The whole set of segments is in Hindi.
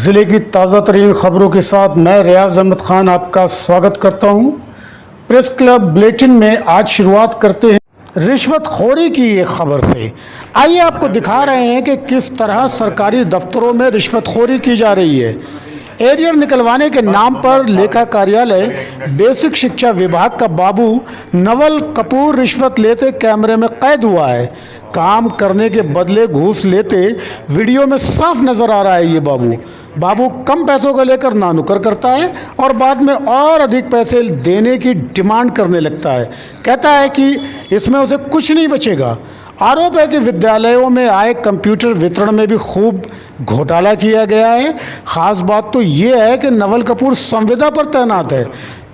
ज़िले की ताज़ा तरीन खबरों के साथ मैं रियाज अहमद खान आपका स्वागत करता हूं। प्रेस क्लब बुलेटिन में आज शुरुआत करते हैं रिश्वतखोरी की एक खबर से। आइए आपको दिखा रहे हैं कि किस तरह सरकारी दफ्तरों में रिश्वतखोरी की जा रही है। एरियर निकलवाने के नाम पर लेखा कार्यालय बेसिक शिक्षा विभाग का बाबू नवल कपूर रिश्वत लेते कैमरे में कैद हुआ है। काम करने के बदले घूस लेते वीडियो में साफ नजर आ रहा है। ये बाबू कम पैसों को लेकर नानुकर करता है और बाद में और अधिक पैसे देने की डिमांड करने लगता है। कहता है कि इसमें उसे कुछ नहीं बचेगा। आरोप है कि विद्यालयों में आए कंप्यूटर वितरण में भी खूब घोटाला किया गया है। ख़ास बात तो ये है कि नवल कपूर संविदा पर तैनात है,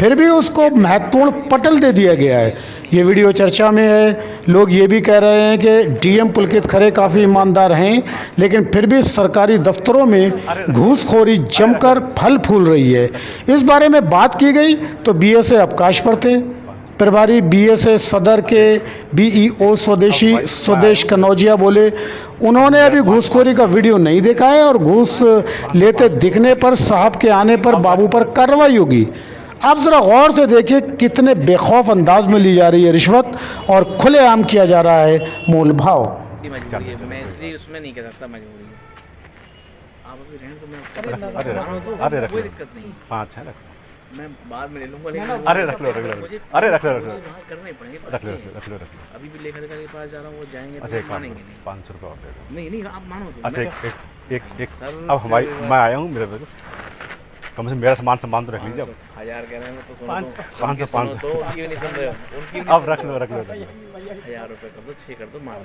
फिर भी उसको महत्वपूर्ण पटल दे दिया गया है। ये वीडियो चर्चा में है। लोग ये भी कह रहे हैं कि डीएम पुलकित खरे काफ़ी ईमानदार हैं, लेकिन फिर भी सरकारी दफ्तरों में घूसखोरी जमकर फल फूल रही है। इस बारे में बात की गई तो बीएसए अवकाश पर थे। प्रभारी बीएसए सदर के बीईओ स्वदेश कनौजिया बोले उन्होंने अभी घूसखोरी का वीडियो नहीं देखा है और घूस लेते दिखने पर साहब के आने पर बाबू पर कार्रवाई होगी। आप ज़रा गौर से देखिए कितने बेखौफ अंदाज में ली जा रही है रिश्वत और खुलेआम किया जा रहा है मोल भाव। मैं इसलिए उसमें नहीं कह सकता मजबूरी है। आप अभी रहने तो मैं अरे रख कोई दिक्कत नहीं। 5 है, मैं बाद में ले लूंगा, लेकिन अरे रख लो अरे रख लो करने पड़ेंगे। रख लो अभी भी लेखा के पास जा रहा हूँ, वो जाएंगे अच्छा तो मानेंगे नहीं। 500 रुपये और दे दो। नहीं आप मानो तो। अच्छा एक अब हमारी मैं आया हूँ, मेरे कम से मेरा सामान तो रख लीजिए। 1000 कह रहे हैं तो 500 तो उनकी नहीं सुन रहे हो, उनकी अब रख लो 1000 रुपये कर दो, 6 कर दो, मार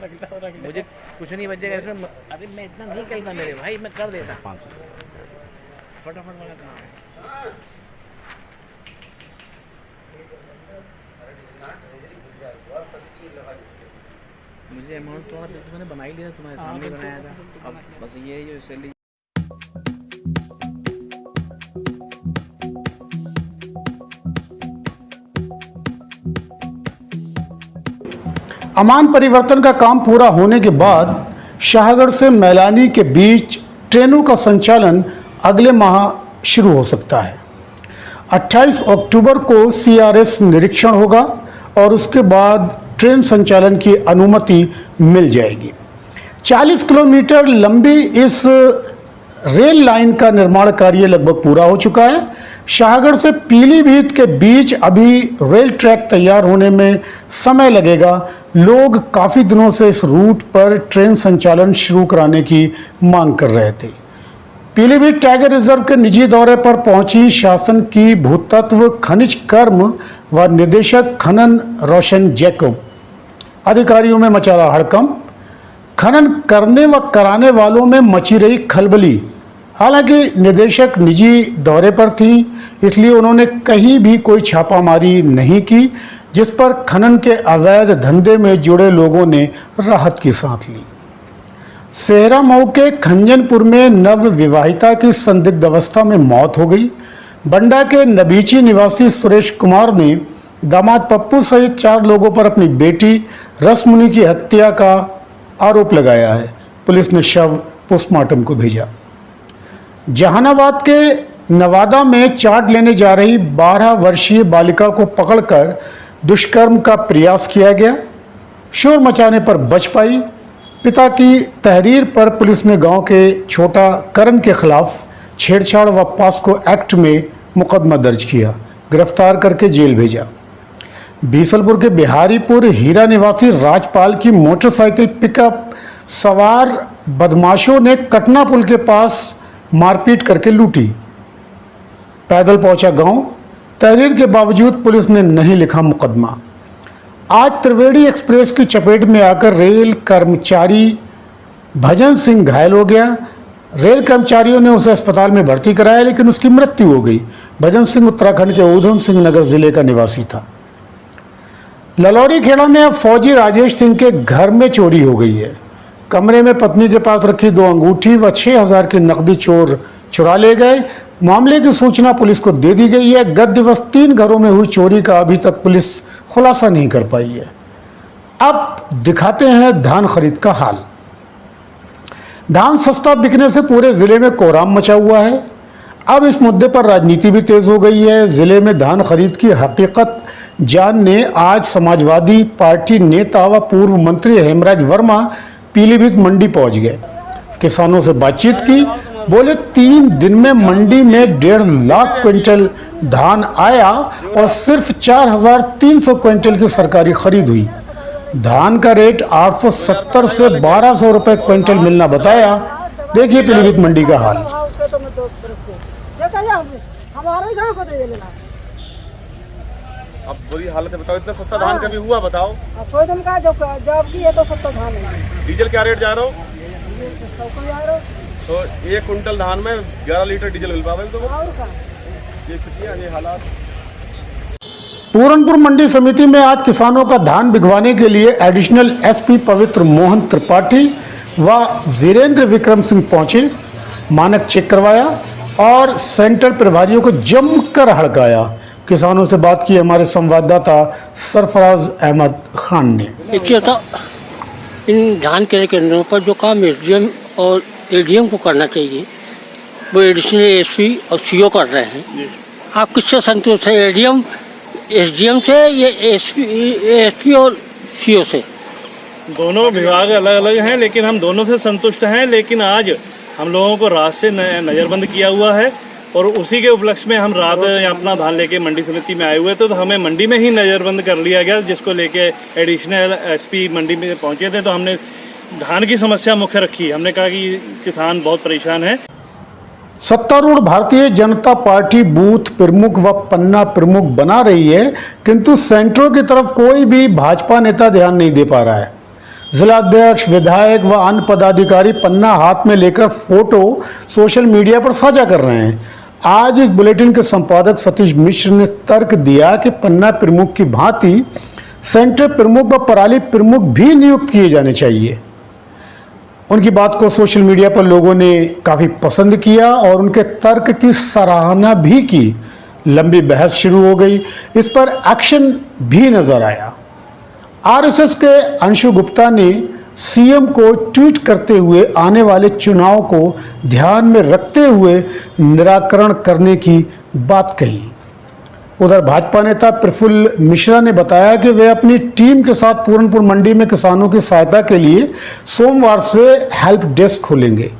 मुझे कुछ नहीं बचेगा इसमें। अरे मैं इतना नहीं कहता मेरे भाई, मैं कर देता 500 फटाफट वाला काम है। मुझे अमाउंट थोड़ा तो मैंने बना ही लिया, तुम्हारे सामने बनाया था। अब बस ये जो सैलरी अमान परिवर्तन का काम पूरा होने के बाद शाहगढ़ से मैलानी के बीच ट्रेनों का संचालन अगले माह शुरू हो सकता है। 28 अक्टूबर को सीआरएस निरीक्षण होगा और उसके बाद ट्रेन संचालन की अनुमति मिल जाएगी। 40 किलोमीटर लंबी इस रेल लाइन का निर्माण कार्य लगभग पूरा हो चुका है। शाहगढ़ से पीलीभीत के बीच अभी रेल ट्रैक तैयार होने में समय लगेगा। लोग काफ़ी दिनों से इस रूट पर ट्रेन संचालन शुरू कराने की मांग कर रहे थे। पीलीभीत टाइगर रिजर्व के निजी दौरे पर पहुंची शासन की भूतत्व खनिज कर्म व निदेशक खनन रोशन जैकब। अधिकारियों में मचा रहा हड़कंप। खनन करने व कराने वालों में मची रही खलबली। हालांकि निदेशक निजी दौरे पर थी, इसलिए उन्होंने कहीं भी कोई छापामारी नहीं की, जिस पर खनन के अवैध धंधे में जुड़े लोगों ने राहत की सांस ली। सेहरा मऊ के खंजनपुर में नव विवाहिता की संदिग्ध अवस्था में मौत हो गई। बंडा के नबीची निवासी सुरेश कुमार ने दामाद पप्पू सहित 4 लोगों पर अपनी बेटी रसमुनि की हत्या का आरोप लगाया है। पुलिस ने शव पोस्टमार्टम को भेजा। जहानाबाद के नवादा में चाट लेने जा रही 12 वर्षीय बालिका को पकड़कर दुष्कर्म का प्रयास किया गया। शोर मचाने पर बच पाई। पिता की तहरीर पर पुलिस ने गांव के छोटा करण के खिलाफ छेड़छाड़ व पॉस्को एक्ट में मुकदमा दर्ज किया, गिरफ्तार करके जेल भेजा। बीसलपुर के बिहारीपुर हीरा निवासी राजपाल की मोटरसाइकिल पिकअप सवार बदमाशों ने कटना पुल के पास मारपीट करके लूटी। पैदल पहुंचा गांव। तहरीर के बावजूद पुलिस ने नहीं लिखा मुकदमा। आज त्रिवेणी एक्सप्रेस की चपेट में आकर रेल कर्मचारी भजन सिंह घायल हो गया। रेल कर्मचारियों ने उसे अस्पताल में भर्ती कराया, लेकिन उसकी मृत्यु हो गई। भजन सिंह उत्तराखंड के ऊधम सिंह नगर जिले का निवासी था। ललौरी खेड़ा में अब फौजी राजेश सिंह के घर में चोरी हो गई है। कमरे में पत्नी के पास रखी 2 अंगूठी व 6000 की नकदी चोर चुरा ले गए। मामले की सूचना पुलिस को दे दी गई है। गत दिवस 3 घरों में हुई चोरी का अभी तक पुलिस खुलासा नहीं कर पाई है। अब दिखाते हैं धान खरीद का हाल। धान सस्ता बिकने से पूरे जिले में कोहराम मचा हुआ है। अब इस मुद्दे पर राजनीति भी तेज हो गई है। जिले में धान खरीद की हकीकत जानने आज समाजवादी पार्टी नेता व पूर्व मंत्री हेमराज वर्मा पीलीभीत मंडी पहुंच गए। किसानों से बातचीत की। बोले 3 दिन में मंडी में 1.5 लाख क्विंटल धान आया और सिर्फ 4,300 क्विंटल की सरकारी खरीद हुई। धान का रेट 870 से 1,200 रुपए क्विंटल मिलना बताया। देखिए पीलीभीत मंडी का हाल। अब बुरी हालत है, बताओ इतना सस्ता धान कभी हुआ बताओ। कोई दिन का जब की है तो सस्ता धान है। डीजल क्या रेट जा रहा हो? तो 1 कुंटल धान में 11 लीटर डीजल मिल पावे तो ये कितनी है ये हालात। पूरनपुर मंडी समिति में आज किसानों का धान बिकवाने के लिए एडिशनल एसपी पवित्र मोहन त्रिपाठी व वीरेंद्र विक्रम सिंह पहुंचे। मानक चेक करवाया और सेंटर प्रभारियों को जमकर हड़काया। किसानों से बात की हमारे संवाददाता सरफराज अहमद खान ने। देखिए तो इन धान क्रय केंद्रों पर जो काम एसडीएम और एडीएम को करना चाहिए वो एडिशनल एसपी और सीओ कर रहे हैं। आप किससे संतुष्ट हैं, एडीएम एसडीएम से या एसपी और सीओ से? दोनों विभाग अलग अलग हैं लेकिन हम दोनों से संतुष्ट हैं। लेकिन आज हम लोगों को रात से नज़रबंद किया हुआ है और उसी के उपलक्ष्य में हम रात अपना धान लेके मंडी समिति में आए हुए थे, तो हमें मंडी में ही नज़रबंद कर लिया गया, जिसको लेके एडिशनल एसपी मंडी में पहुंचे थे। तो हमने धान की समस्या मुख्य रखी। हमने कहा कि किसान बहुत परेशान है। सत्तारूढ़ भारतीय जनता पार्टी बूथ प्रमुख व पन्ना प्रमुख बना रही है, किंतु सेंटरों की तरफ कोई भी भाजपा नेता ध्यान नहीं दे पा रहा है। जिलाध्यक्ष, विधायक व अन्य पदाधिकारी पन्ना हाथ में लेकर फोटो सोशल मीडिया पर साझा कर रहे हैं। आज इस बुलेटिन के संपादक सतीश मिश्र ने तर्क दिया कि पन्ना प्रमुख की भांति सेंटर प्रमुख व पराली प्रमुख भी नियुक्त किए जाने चाहिए। उनकी बात को सोशल मीडिया पर लोगों ने काफ़ी पसंद किया और उनके तर्क की सराहना भी की। लंबी बहस शुरू हो गई। इस पर एक्शन भी नजर आया। आरएसएस के अंशु गुप्ता ने सीएम को ट्वीट करते हुए आने वाले चुनाव को ध्यान में रखते हुए निराकरण करने की बात कही। उधर भाजपा नेता प्रफुल्ल मिश्रा ने बताया कि वे अपनी टीम के साथ पूरनपुर मंडी में किसानों की सहायता के लिए सोमवार से हेल्प डेस्क खोलेंगे।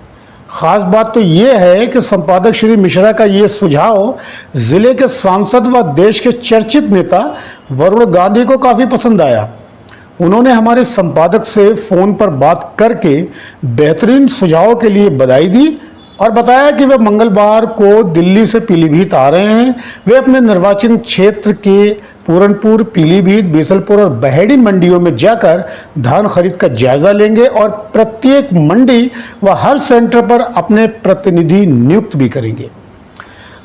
खास बात तो ये है कि संपादक श्री मिश्रा का ये सुझाव जिले के सांसद व देश के चर्चित नेता वरुण गांधी को काफ़ी पसंद आया। उन्होंने हमारे संपादक से फ़ोन पर बात करके बेहतरीन सुझाव के लिए बधाई दी और बताया कि वे मंगलवार को दिल्ली से पीलीभीत आ रहे हैं। वे अपने निर्वाचन क्षेत्र के पूरनपुर, पीलीभीत, बीसलपुर और बहेड़ी मंडियों में जाकर धान खरीद का जायजा लेंगे और प्रत्येक मंडी व हर सेंटर पर अपने प्रतिनिधि नियुक्त भी करेंगे।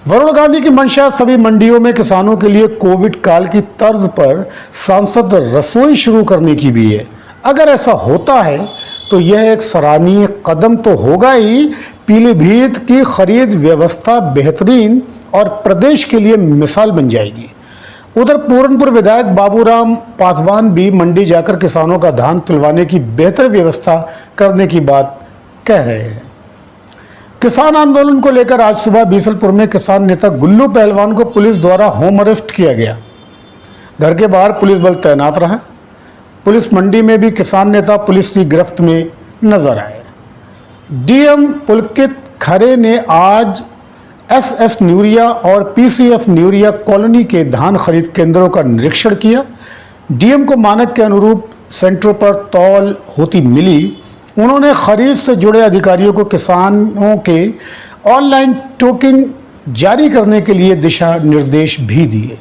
वरुण गांधी की मंशा सभी मंडियों में किसानों के लिए कोविड काल की तर्ज पर सांसद रसोई शुरू करने की भी है। अगर ऐसा होता है तो यह एक सराहनीय कदम तो होगा ही, पीलीभीत की खरीद व्यवस्था बेहतरीन और प्रदेश के लिए मिसाल बन जाएगी। उधर पूरनपुर विधायक बाबूराम पासवान भी मंडी जाकर किसानों का धान तुलवाने की बेहतर व्यवस्था करने की बात कह रहे हैं। किसान आंदोलन को लेकर आज सुबह बीसलपुर में किसान नेता गुल्लू पहलवान को पुलिस द्वारा होम अरेस्ट किया गया। घर के बाहर पुलिस बल तैनात रहा। पुलिस मंडी में भी किसान नेता पुलिस की गिरफ्त में नजर आए। डीएम पुलकित खरे ने आज एसएस न्यूरिया और पीसीएफ न्यूरिया कॉलोनी के धान खरीद केंद्रों का निरीक्षण किया। डीएम को मानक के अनुरूप सेंटरों पर तौल होती मिली। उन्होंने खरीद से जुड़े अधिकारियों को किसानों के ऑनलाइन टोकन जारी करने के लिए दिशा निर्देश भी दिए।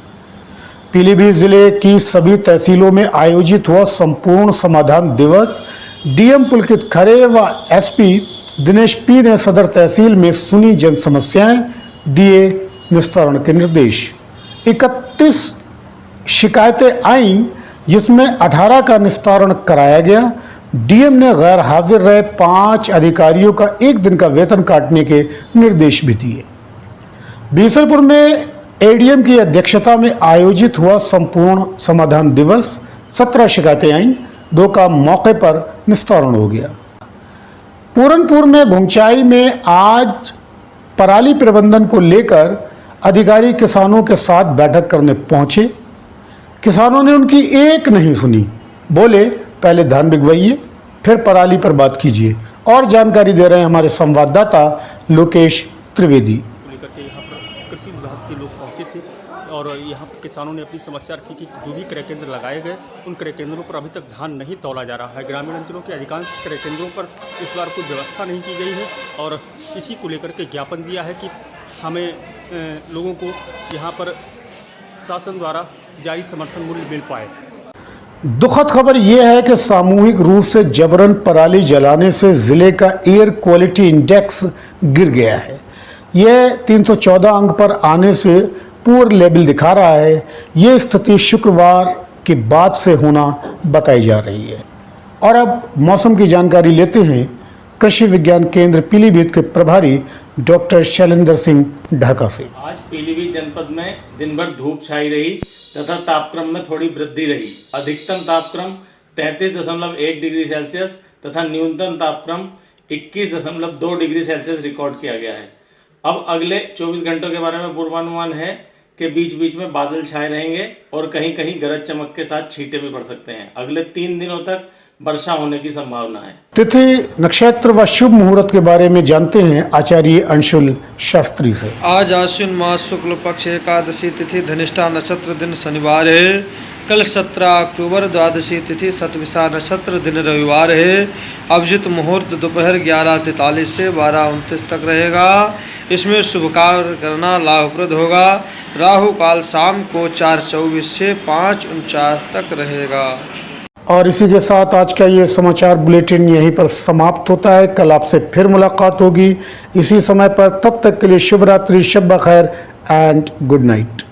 पीलीभीत जिले की सभी तहसीलों में आयोजित हुआ संपूर्ण समाधान दिवस। डीएम पुलकित खरे व एसपी दिनेश पी ने सदर तहसील में सुनी जन समस्याएं, दिए निस्तारण के निर्देश। 31 शिकायतें आईं जिसमें 18 का निस्तारण कराया गया। डीएम ने गैर हाजिर रहे 5 अधिकारियों का 1 दिन का वेतन काटने के निर्देश भी दिए। बीसलपुर में एडीएम की अध्यक्षता में आयोजित हुआ संपूर्ण समाधान दिवस। 17 शिकायतें आईं, 2 का मौके पर निस्तारण हो गया। पूरनपुर में घुंचाई में आज पराली प्रबंधन को लेकर अधिकारी किसानों के साथ बैठक करने पहुंचे। किसानों ने उनकी एक नहीं सुनी, बोले पहले धान बिगवाइए फिर पराली पर बात कीजिए। और जानकारी दे रहे हैं हमारे संवाददाता लोकेश त्रिवेदी। लेकर के यहाँ पर कृषि विभाग के लोग पहुँचे थे और यहाँ पर किसानों ने अपनी समस्या रखी कि जो भी क्रय केंद्र लगाए गए उन क्रय केंद्रों पर अभी तक धान नहीं तौला जा रहा है। ग्रामीण अंचलों के अधिकांश क्रय केंद्रों पर इस बार कोई व्यवस्था नहीं की गई है और इसी को लेकर के ज्ञापन दिया है कि हमें लोगों को यहाँ पर शासन द्वारा जारी समर्थन मूल्य मिल पाए। दुखद खबर यह है कि सामूहिक रूप से जबरन पराली जलाने से जिले का एयर क्वालिटी इंडेक्स गिर गया है। यह 314 अंक पर आने से पुअर लेवल दिखा रहा है। यह स्थिति शुक्रवार के बाद से होना बताई जा रही है। और अब मौसम की जानकारी लेते हैं कृषि विज्ञान केंद्र पीलीभीत के प्रभारी डॉक्टर शैलेंद्र सिंह ढाका से। आज पीलीभीत जनपद में दिन भर धूप छाई रही तथा तापक्रम में थोड़ी वृद्धि रही। अधिकतम तापक्रम 33.1 डिग्री सेल्सियस तथा न्यूनतम तापक्रम 21.2 डिग्री सेल्सियस रिकॉर्ड किया गया है। अब अगले 24 घंटों के बारे में पूर्वानुमान है कि बीच बीच में बादल छाए रहेंगे और कहीं कहीं गरज चमक के साथ छींटे भी पड़ सकते हैं। अगले 3 दिनों तक वर्षा होने की संभावना है। तिथि, नक्षत्र व शुभ मुहूर्त के बारे में जानते हैं आचार्य अंशुल शास्त्री से। आज आश्विन मास शुक्ल पक्ष एकादशी तिथि धनिष्ठा नक्षत्र दिन शनिवार है। कल 17 अक्टूबर द्वादशी तिथि सतविशा नक्षत्र दिन रविवार है। अभिजित मुहूर्त दोपहर 11:43 से 12:29 तक रहेगा। इसमें शुभ कार्य करना लाभप्रद होगा। राहु काल शाम को 4:24 से 5:49 तक रहेगा। और इसी के साथ आज का ये समाचार बुलेटिन यहीं पर समाप्त होता है। कल आपसे फिर मुलाकात होगी इसी समय पर। तब तक के लिए शुभ रात्रि, शब बखैर एंड गुड नाइट।